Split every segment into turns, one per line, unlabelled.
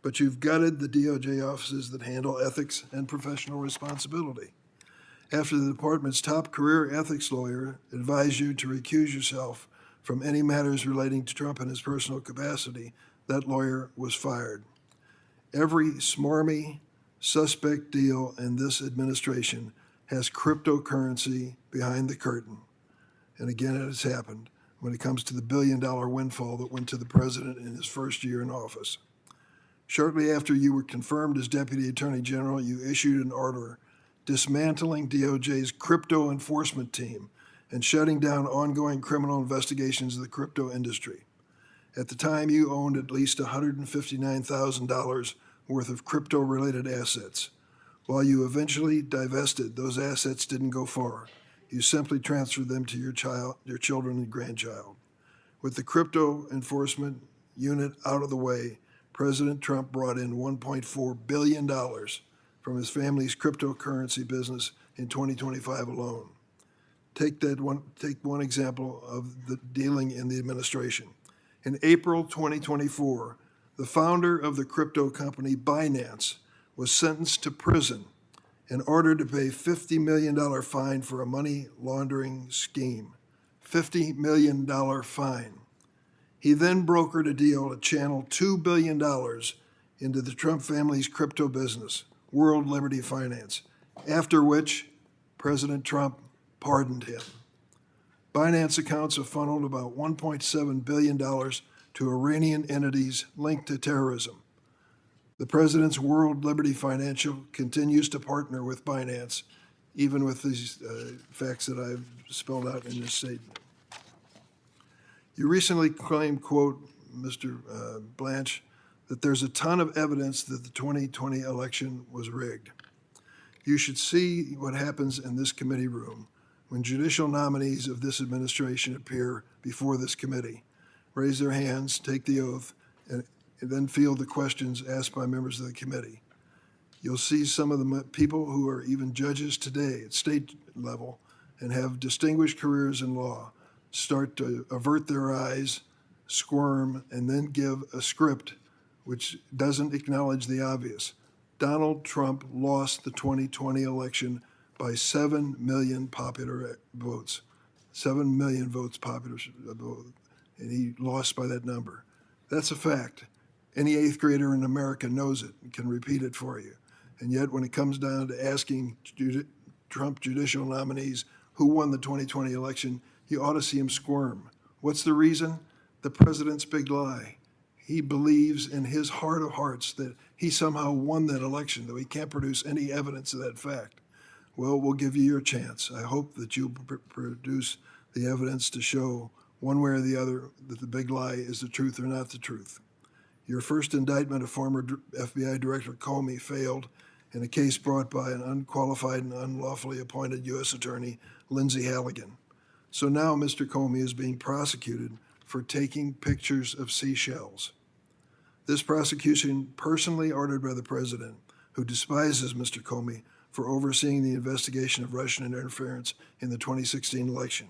but you've gutted the DOJ offices that handle ethics and professional responsibility. After the department's top career ethics lawyer advised you to recuse yourself from any matters relating to Trump in his personal capacity, that lawyer was fired. Every smarmy, suspect deal in this administration has cryptocurrency behind the curtain. And again, it has happened when it comes to the billion-dollar windfall that went to the president in his first year in office. Shortly after you were confirmed as Deputy Attorney General, you issued an order dismantling DOJ's crypto enforcement team and shutting down ongoing criminal investigations of the crypto industry. At the time, you owned at least $159,000 worth of crypto-related assets. While you eventually divested, those assets didn't go far. You simply transferred them to your children and grandchild. With the crypto enforcement unit out of the way, President Trump brought in $1.4 billion from his family's cryptocurrency business in 2025 alone. Take one example of the dealing in the administration. In April 2024, the founder of the crypto company Binance was sentenced to prison and ordered to pay $50 million fine for a money laundering scheme. $50 million fine. He then brokered a deal to channel $2 billion into the Trump family's crypto business, World Liberty Finance, after which President Trump pardoned him. Binance accounts have funneled about $1.7 billion to Iranian entities linked to terrorism. The president's World Liberty Financial continues to partner with Binance, even with these facts that I've spelled out in this statement. You recently claimed, quote, Mr. Blanche, that there's a ton of evidence that the 2020 election was rigged. You should see what happens in this committee room when judicial nominees of this administration appear before this committee, raise their hands, take the oath, and then field the questions asked by members of the committee. You'll see some of the people who are even judges today at state level and have distinguished careers in law start to avert their eyes, squirm, and then give a script which doesn't acknowledge the obvious. Donald Trump lost the 2020 election by 7 million popular votes. 7 million votes popular vote, and he lost by that number. That's a fact. Any eighth grader in America knows it and can repeat it for you. And yet when it comes down to asking Trump judicial nominees who won the 2020 election, you ought to see him squirm. What's the reason? The president's big lie. He believes in his heart of hearts that he somehow won that election, though he can't produce any evidence of that fact. Well, we'll give you your chance. I hope that you'll produce the evidence to show one way or the other that the big lie is the truth or not the truth. Your first indictment of former FBI Director Comey failed in a case brought by an unqualified and unlawfully appointed U.S. Attorney, Lindsay Halligan. So now Mr. Comey is being prosecuted for taking pictures of seashells. This prosecution, personally ordered by the president, who despises Mr. Comey for overseeing the investigation of Russian interference in the 2016 election.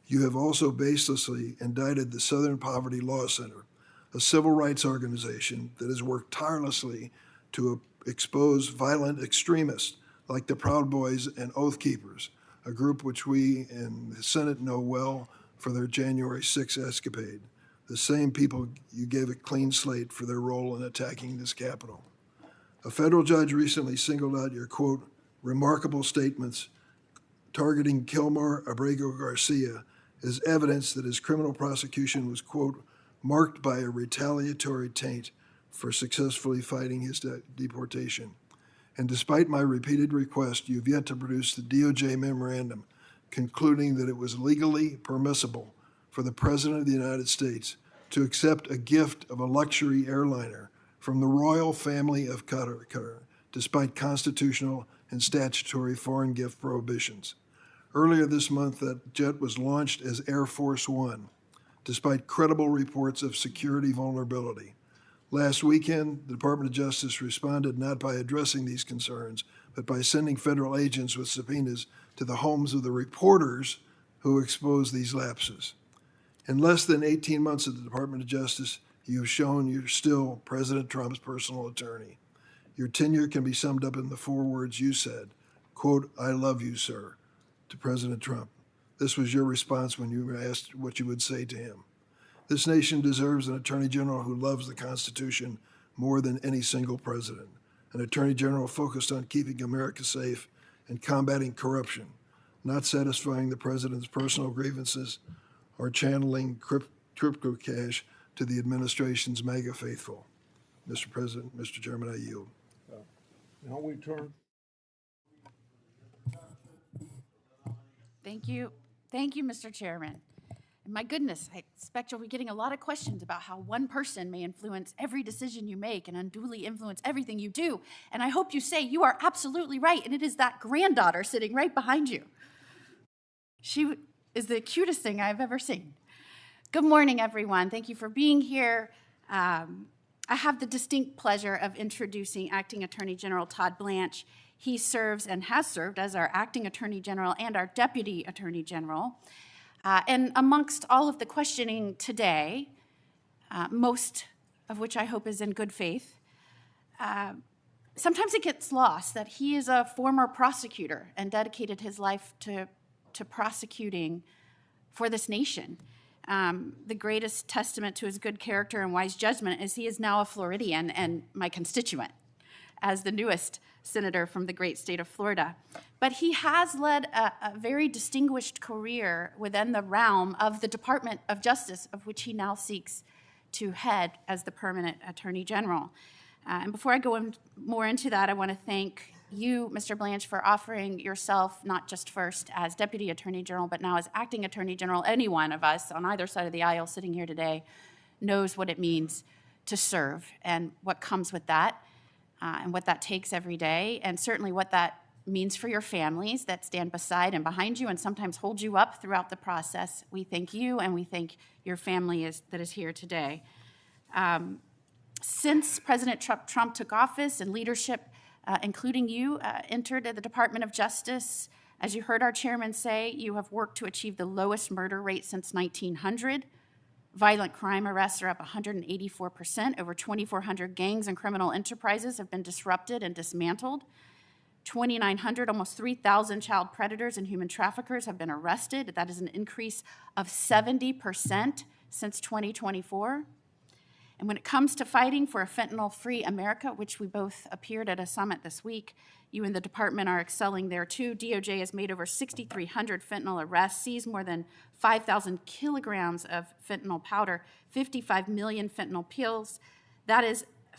You have also baselessly indicted the Southern Poverty Law Center, a civil rights organization that has worked tirelessly to expose violent extremists like the Proud Boys and Oath Keepers, a group which we in the Senate know well for their January 6th escapade, the same people you gave a clean slate for their role in attacking this Capitol. A federal judge recently singled out your, quote, remarkable statements targeting Kilmar Abrego Garcia as evidence that his criminal prosecution was, quote, marked by a retaliatory taint for successfully fighting his deportation. And despite my repeated request, you've yet to produce the DOJ memorandum concluding that it was legally permissible for the President of the United States to accept a gift of a luxury airliner from the royal family of Qatar, despite constitutional and statutory foreign gift prohibitions. Earlier this month, that jet was launched as Air Force One, despite credible reports of security vulnerability. Last weekend, the Department of Justice responded not by addressing these concerns, but by sending federal agents with subpoenas to the homes of the reporters who exposed these lapses. In less than 18 months at the Department of Justice, You have shown you're still President Trump's personal attorney. Your tenure can be summed up in the 4 words you said, quote, "I love you, sir," to President Trump. This was your response when you were asked what you would say to him. This nation deserves an Attorney General who loves the Constitution more than any single president, an Attorney General focused on keeping America safe and combating corruption, not satisfying the president's personal grievances or channeling crypto cash to the administration's MAGA faithful. Mr. President, Mr. Chairman, I yield.
Now we turn.
Thank you. Thank you, Mr. Chairman. And my goodness, I expect you'll be getting a lot of questions about how one person may influence every decision you make and unduly influence everything you do. And I hope you say you are absolutely right, and it is that granddaughter sitting right behind you. She is the cutest thing I've ever seen. Good morning, everyone. Thank you for being here. I have the distinct pleasure of introducing Acting Attorney General Todd Blanche. He serves and has served as our Acting Attorney General and our Deputy Attorney General. And amongst all of the questioning today, most of which I hope is in good faith, sometimes it gets lost that he is a former prosecutor and dedicated his life to prosecuting for this nation. The greatest testament to his good character and wise judgment is he is now a Floridian and my constituent as the newest senator from the great state of Florida. But he has led a very distinguished career within the realm of the Department of Justice, of which he now seeks to head as the permanent Attorney General. And before I go more into that, I want to thank you, Mr. Blanche, for offering yourself not just first as Deputy Attorney General, but now as Acting Attorney General. Any one of us on either side of the aisle sitting here today knows what it means to serve and what comes with that, and what that takes every day, and certainly what that means for your families that stand beside and behind you and sometimes hold you up throughout the process. We thank you, and we thank your family that is here today. Since President Trump took office and leadership, including you, entered the Department of Justice, as you heard our chairman say, you have worked to achieve the lowest murder rate since 1900. Violent crime arrests are up 184%. Over 2,400 gangs and criminal enterprises have been disrupted and dismantled. 2,900, almost 3,000 child predators and human traffickers have been arrested. That is an increase of 70% since 2024. And when it comes to fighting for a fentanyl-free America, which we both appeared at a summit this week, you and the department are excelling there too. DOJ has made over 6,300 fentanyl arrests, seized more than 5,000 kilograms of fentanyl powder, 55 million fentanyl pills. That is